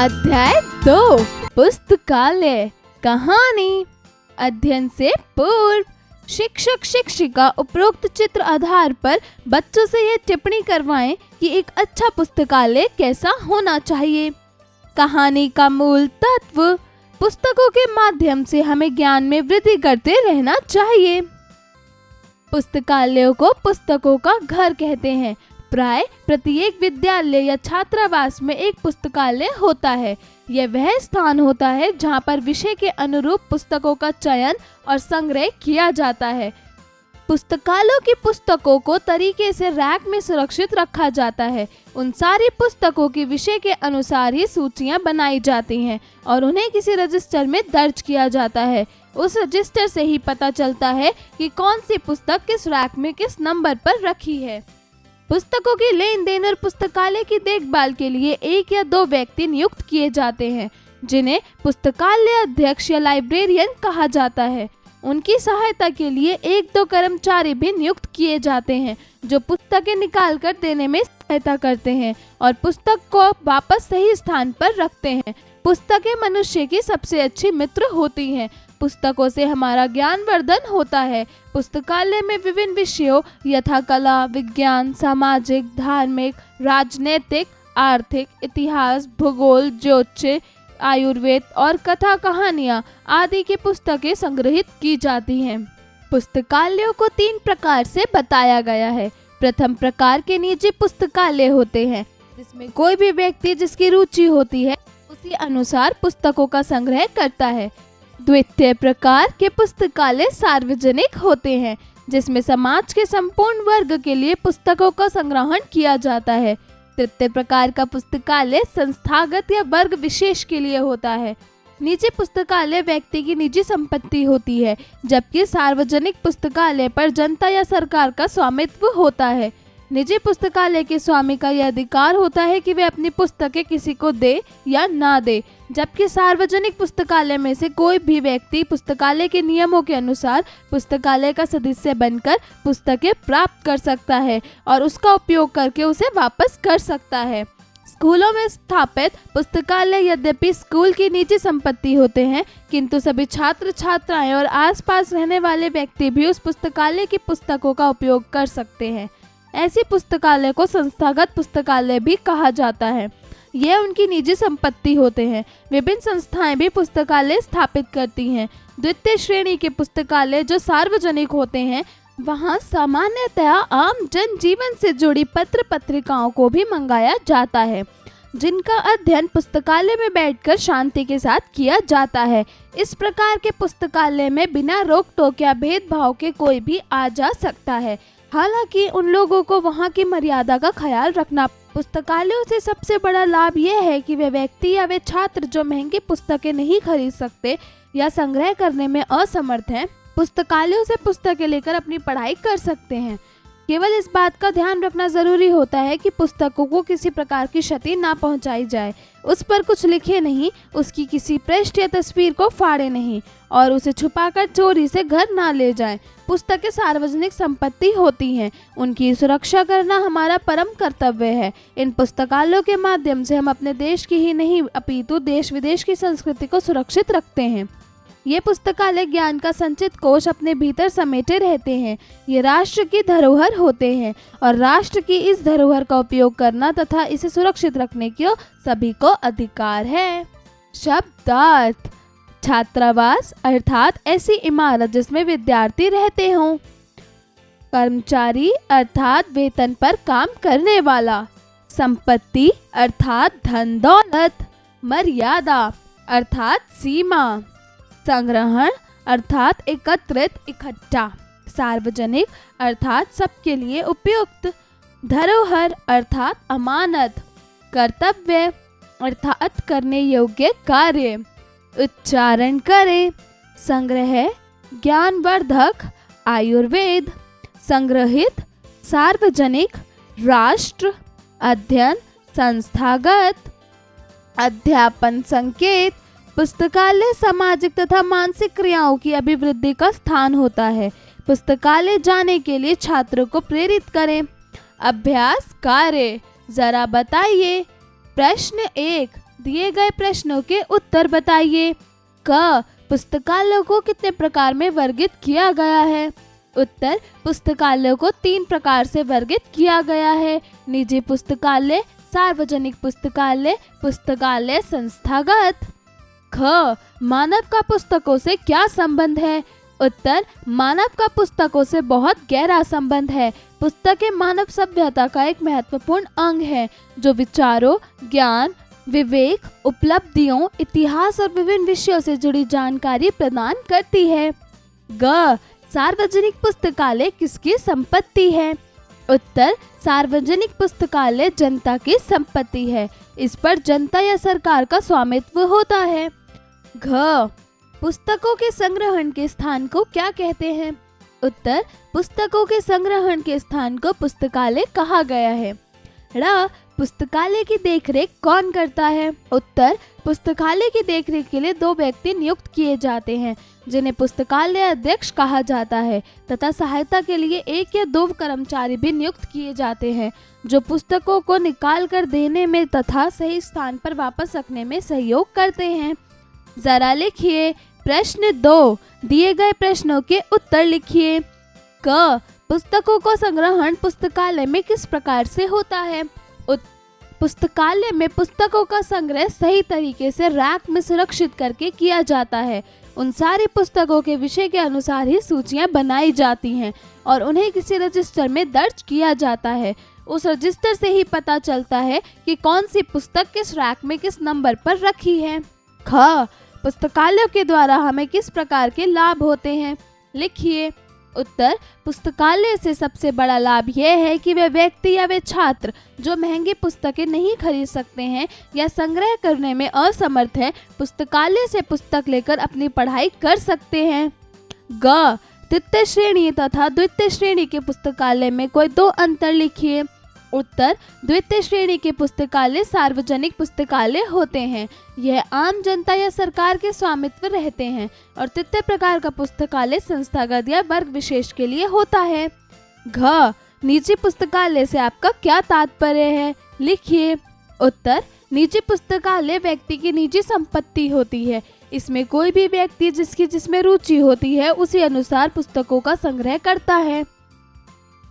अध्याय 2 पुस्तकालय कहानी। अध्ययन से पूर्व शिक्षक शिक्षिका उपरोक्त चित्र आधार पर बच्चों से यह टिप्पणी करवाएं कि एक अच्छा पुस्तकालय कैसा होना चाहिए। कहानी का मूल तत्व, पुस्तकों के माध्यम से हमें ज्ञान में वृद्धि करते रहना चाहिए। पुस्तकालयों को पुस्तकों का घर कहते हैं। प्राय प्रत्येक विद्यालय या छात्रावास में एक पुस्तकालय होता है। यह वह स्थान होता है जहां पर विषय के अनुरूप पुस्तकों का चयन और संग्रह किया जाता है। पुस्तकालयों की पुस्तकों को तरीके से रैक में सुरक्षित रखा जाता है। उन सारी पुस्तकों की विषय के अनुसार ही सूचियां बनाई जाती हैं और उन्हें किसी रजिस्टर में दर्ज किया जाता है। उस रजिस्टर से ही पता चलता है कि कौन सी पुस्तक किस रैक में किस नंबर पर रखी है। पुस्तकों की लेन देन और पुस्तकालय की देखभाल के लिए 1 या 2 व्यक्ति नियुक्त किए जाते हैं, जिन्हें पुस्तकालय अध्यक्ष या लाइब्रेरियन कहा जाता है। उनकी सहायता के लिए 1-2 कर्मचारी भी नियुक्त किए जाते हैं, जो पुस्तकें निकाल कर देने में सहायता करते हैं और पुस्तक को वापस सही स्थान पर रखते हैं। पुस्तकें मनुष्य की सबसे अच्छी मित्र होती हैं। पुस्तकों से हमारा ज्ञानवर्धन होता है। पुस्तकालय में विभिन्न विषयों यथा कला, विज्ञान, सामाजिक, धार्मिक, राजनैतिक, आर्थिक, इतिहास, भूगोल, ज्योतिष, आयुर्वेद और कथा कहानियाँ आदि की पुस्तकें संग्रहित की जाती हैं। पुस्तकालयों को 3 प्रकार से बताया गया है। प्रथम प्रकार के निजी पुस्तकालय होते हैं, जिसमें कोई भी व्यक्ति जिसकी रुचि होती है उसी अनुसार पुस्तकों का संग्रह करता है। द्वितीय प्रकार के पुस्तकालय सार्वजनिक होते हैं, जिसमें समाज के संपूर्ण वर्ग के लिए पुस्तकों का संग्रहण किया जाता है। तृतीय प्रकार का पुस्तकालय संस्थागत या वर्ग विशेष के लिए होता है। निजी पुस्तकालय व्यक्ति की निजी संपत्ति होती है, जबकि सार्वजनिक पुस्तकालय पर जनता या सरकार का स्वामित्व होता है। निजी पुस्तकालय के स्वामी का यह अधिकार होता है कि वे अपनी पुस्तकें किसी को दे या ना दे, जबकि सार्वजनिक पुस्तकालय में से कोई भी व्यक्ति पुस्तकालय के नियमों के अनुसार पुस्तकालय का सदस्य बनकर पुस्तकें प्राप्त कर सकता है और उसका उपयोग करके उसे वापस कर सकता है। स्कूलों में स्थापित पुस्तकालय यद्यपि स्कूल की निजी संपत्ति होते हैं, किंतु सभी छात्र छात्राएं और आसपास रहने वाले व्यक्ति भी उस पुस्तकालय की पुस्तकों का उपयोग कर सकते हैं। ऐसी पुस्तकालय को संस्थागत पुस्तकालय भी कहा जाता है। यह उनकी निजी संपत्ति होते हैं। विभिन्न संस्थाएं भी पुस्तकालय स्थापित करती हैं। द्वितीय श्रेणी के पुस्तकालय जो सार्वजनिक होते हैं, वहां सामान्यतया आम जनजीवन से जुड़ी पत्र पत्रिकाओं को भी मंगाया जाता है, जिनका अध्ययन पुस्तकालय में बैठकर शांति के साथ किया जाता है। इस प्रकार के पुस्तकालय में बिना रोक टोक या भेदभाव के कोई भी आ जा सकता है। हालांकि उन लोगों को वहां की मर्यादा का ख्याल रखना। पुस्तकालयों से सबसे बड़ा लाभ यह है कि वे व्यक्ति या वे छात्र जो महंगी पुस्तकें नहीं खरीद सकते या संग्रह करने में असमर्थ हैं, पुस्तकालयों से पुस्तकें लेकर अपनी पढ़ाई कर सकते हैं। केवल इस बात का ध्यान रखना जरूरी होता है कि पुस्तकों को किसी प्रकार की क्षति ना पहुंचाई जाए, उस पर कुछ लिखे नहीं, उसकी किसी पृष्ठ या तस्वीर को फाड़े नहीं और उसे छुपाकर चोरी से घर ना ले जाएं। पुस्तकें सार्वजनिक संपत्ति होती हैं, उनकी सुरक्षा करना हमारा परम कर्तव्य है। इन पुस्तकालयों के माध्यम से हम अपने देश की ही नहीं अपितु देश विदेश की संस्कृति को सुरक्षित रखते हैं। ये पुस्तकालय ज्ञान का संचित कोश अपने भीतर समेटे रहते हैं। ये राष्ट्र की धरोहर होते हैं और राष्ट्र की इस धरोहर का उपयोग करना तथा इसे सुरक्षित रखने को सभी को अधिकार है। शब्दार्थ: छात्रावास अर्थात ऐसी इमारत जिसमें विद्यार्थी रहते हों। कर्मचारी अर्थात वेतन पर काम करने वाला। संपत्ति अर्थात धन दौलत। मर्यादा अर्थात सीमा। संग्रहण अर्थात एकत्रित इकट्ठा। सार्वजनिक अर्थात सबके लिए उपयुक्त। धरोहर अर्थात अमानत। कर्तव्य अर्थात करने योग्य कार्य। उच्चारण करें: संग्रह, ज्ञानवर्धक, आयुर्वेद। संग्रहित, सार्वजनिक, राष्ट्र। अध्ययन, संस्थागत। अध्यापन संकेत: पुस्तकालय सामाजिक तथा मानसिक क्रियाओं की अभिवृद्धि का स्थान होता है। पुस्तकालय जाने के लिए छात्रों को प्रेरित करें। अभ्यास कार्य: जरा बताइए। प्रश्न 1, दिए गए प्रश्नों के उत्तर बताइए। क, पुस्तकालयों को कितने प्रकार में वर्गित किया गया है? उत्तर, पुस्तकालयों को 3 प्रकार से वर्गित किया गया है। निजी पुस्तकालय, सार्वजनिक पुस्तकालय, पुस्तकालय संस्थागत। ख, मानव का पुस्तकों से क्या संबंध है? उत्तर, मानव का पुस्तकों से बहुत गहरा संबंध है। पुस्तकें मानव सभ्यता का एक महत्वपूर्ण अंग है जो विचारों, ज्ञान, विवेक, उपलब्धियों, इतिहास और विभिन्न विषयों से जुड़ी जानकारी प्रदान करती है। ग, सार्वजनिक पुस्तकालय किसकी संपत्ति है? उत्तर, सार्वजनिक पुस्तकालय जनता की संपत्ति है। इस पर जनता या सरकार का स्वामित्व होता है। घ, पुस्तकों के संग्रहण के स्थान को क्या कहते हैं? उत्तर, पुस्तकों के संग्रहण के स्थान को पुस्तकालय कहा गया है। ड़, पुस्तकालय की देखरेख कौन करता है? उत्तर, पुस्तकालय की देखरेख के लिए 2 व्यक्ति नियुक्त किए जाते हैं जिन्हें पुस्तकालय अध्यक्ष कहा जाता है तथा सहायता के लिए 1 या 2 कर्मचारी भी नियुक्त किए जाते हैं जो पुस्तकों को निकाल कर देने में तथा सही स्थान पर वापस रखने में सहयोग करते हैं। जरा लिखिए। प्रश्न 2, दिए गए प्रश्नों के उत्तर लिखिए। क, पुस्तकों का संग्रहण पुस्तकालय में किस प्रकार से होता है? पुस्तकालय में पुस्तकों का संग्रह सही तरीके से रैक में सुरक्षित करके किया जाता है। उन सारी पुस्तकों के विषय के अनुसार ही सूचियां बनाई जाती हैं और उन्हें किसी रजिस्टर में दर्ज किया जाता है। उस रजिस्टर से ही पता चलता है कि कौन सी पुस्तक किस रैक में किस नंबर पर रखी है। ख, पुस्तकालयों के द्वारा हमें किस प्रकार के लाभ होते हैं? लिखिए। उत्तर, पुस्तकालय से सबसे बड़ा लाभ यह है कि वे व्यक्ति या वे छात्र जो महंगी पुस्तकें नहीं खरीद सकते हैं या संग्रह करने में असमर्थ हैं, पुस्तकालय से पुस्तक लेकर अपनी पढ़ाई कर सकते हैं। ग, तृतीय श्रेणी तथा द्वितीय श्रेणी के पुस्तकालय में कोई 2 अंतर लिखिए। उत्तर, द्वितीय श्रेणी के पुस्तकालय सार्वजनिक पुस्तकालय होते हैं। यह आम जनता या सरकार के स्वामित्व रहते हैं और तृतीय प्रकार का पुस्तकालय संस्थागत या वर्ग विशेष के लिए होता है। घ, निजी पुस्तकालय से आपका क्या तात्पर्य है? लिखिए। उत्तर, निजी पुस्तकालय व्यक्ति की निजी संपत्ति होती है। इसमें कोई भी व्यक्ति जिसमें रुचि होती है उसी अनुसार पुस्तकों का संग्रह करता है।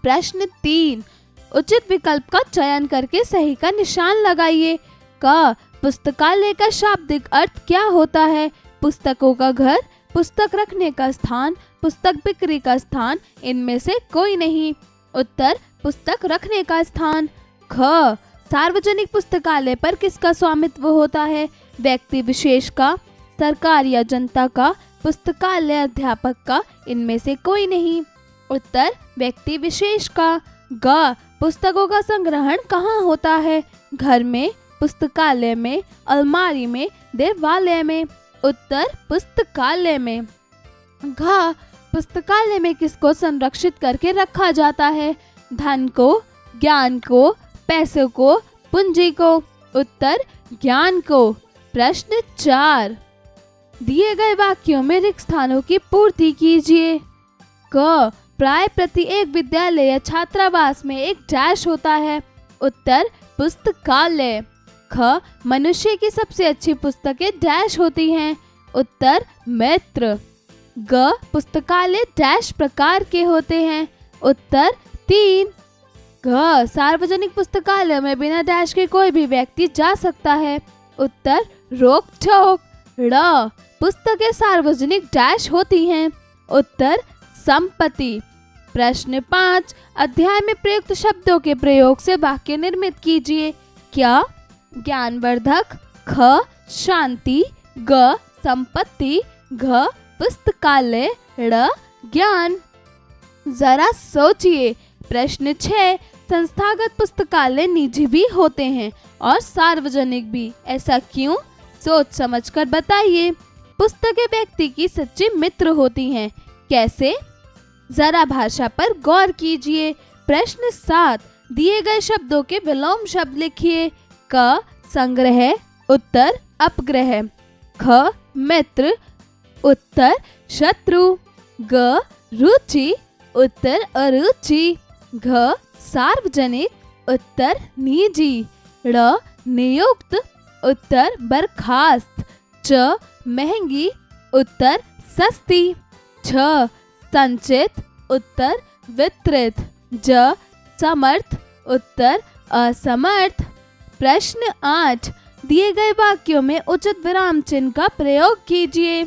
प्रश्न 3, उचित विकल्प का चयन करके सही का निशान लगाइए। क, पुस्तकालय का शाब्दिक अर्थ क्या होता है? पुस्तकों का घर, पुस्तक रखने का स्थान, पुस्तक बिक्री का स्थान, इनमें से कोई नहीं। उत्तर, पुस्तक रखने का स्थान। ख, सार्वजनिक पुस्तकालय पर किसका स्वामित्व होता है? व्यक्ति विशेष का, सरकार या जनता का, पुस्तकालय अध्यापक का, इनमें से कोई नहीं। उत्तर, व्यक्ति विशेष का। ग, पुस्तकों का संग्रहण कहाँ होता है? घर में, पुस्तकालय में, अलमारी में, देवालय में। उत्तर, पुस्तकालय में। घ, पुस्तकालय में किसको संरक्षित करके रखा जाता है? धन को, ज्ञान को, पैसों को, पूंजी को। उत्तर, ज्ञान को। प्रश्न 4, दिए गए वाक्यों में रिक्त स्थानों की पूर्ति कीजिए। क, प्राय प्रति एक विद्यालय या छात्रावास में एक डैश होता है। उत्तर, पुस्तकालय। ख, मनुष्य की सबसे अच्छी पुस्तकें डैश होती हैं। उत्तर, मित्र। ग, पुस्तकालय डैश प्रकार के होते हैं। उत्तर, 3। घ, सार्वजनिक पुस्तकालय में बिना डैश के कोई भी व्यक्ति जा सकता है। उत्तर, रोक टोक। ड़, पुस्तकें सार्वजनिक डैश होती हैं। उत्तर, संपत्ति। प्रश्न 5, अध्याय में प्रयुक्त शब्दों के प्रयोग से वाक्य निर्मित कीजिए। क्या? ज्ञानवर्धक। ख, शांति। ग, संपत्ति। घ, पुस्तकालय। ड़, ज्ञान। जरा सोचिए। प्रश्न 6, संस्थागत पुस्तकालय निजी भी होते हैं और सार्वजनिक भी, ऐसा क्यों? सोच समझकर बताइए। पुस्तकें व्यक्ति की सच्ची मित्र होती हैं। कैसे? जरा भाषा पर गौर कीजिए। प्रश्न 7, दिए गए शब्दों के विलोम शब्द लिखिए। क, संग्रह। उत्तर, अपग्रह। ख, मित्र। उत्तर, शत्रु। ग, रुचि। उत्तर, अरुचि। घ, सार्वजनिक। उत्तर, निजी। ड़, नियुक्त। उत्तर बर्खास्त। च महंगी, उत्तर सस्ती। छ संचित, उत्तर वितरित। ज समर्थ, उत्तर असमर्थ। प्रश्न 8, दिए गए वाक्यों में उचित विराम चिन्ह का प्रयोग कीजिए।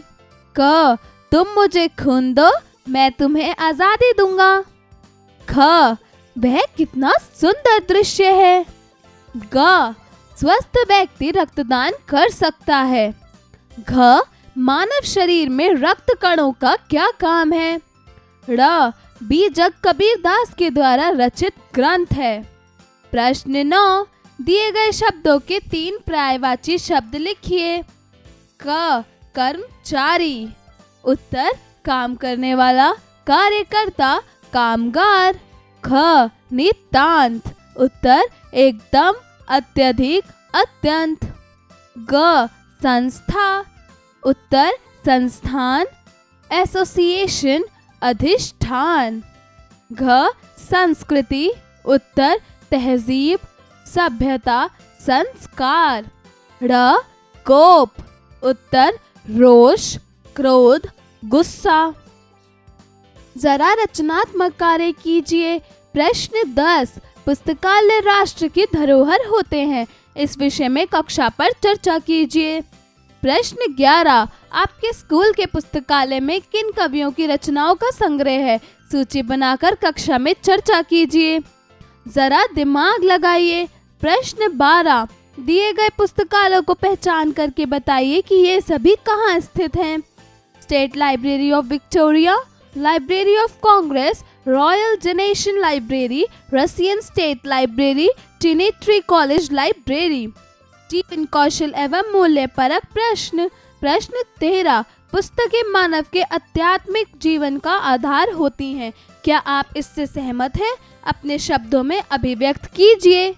क तुम मुझे खून दो, मैं तुम्हें आजादी दूंगा। ख वह कितना सुंदर दृश्य है। ग स्वस्थ व्यक्ति रक्तदान कर सकता है। घ मानव शरीर में रक्त कणों का क्या काम है। ड़ बी जग कबीर दास के द्वारा रचित ग्रंथ है। प्रश्न 9, दिए गए शब्दों के 3 पर्यायवाची शब्द लिखिए। क कर्मचारी, उत्तर काम करने वाला, कार्यकर्ता, कामगार। ख नितांत, उत्तर एकदम, अत्यधिक, अत्यंत। ग संस्था, उत्तर संस्थान, एसोसिएशन, अधिष्ठान। घ संस्कृति, उत्तर तहजीब, सभ्यता, संस्कार। ड़ कोप, उत्तर रोष, क्रोध, गुस्सा। जरा रचनात्मक कार्य कीजिए। प्रश्न 10, पुस्तकालय राष्ट्र की धरोहर होते हैं, इस विषय में कक्षा पर चर्चा कीजिए। प्रश्न 11, आपके स्कूल के पुस्तकालय में किन कवियों की रचनाओं का संग्रह है, सूची बनाकर कक्षा में चर्चा कीजिए। जरा दिमाग लगाइए। प्रश्न 12, दिए गए पुस्तकालयों को पहचान करके बताइए कि ये सभी कहाँ स्थित हैं। State library of Victoria, library of Congress, royal generation library, Russian state library, Trinity college library. जीवन कौशल एवं मूल्य परक प्रश्न। प्रश्न 13, पुस्तकें मानव के आध्यात्मिक जीवन का आधार होती हैं, क्या आप इससे सहमत हैं? अपने शब्दों में अभिव्यक्त कीजिए।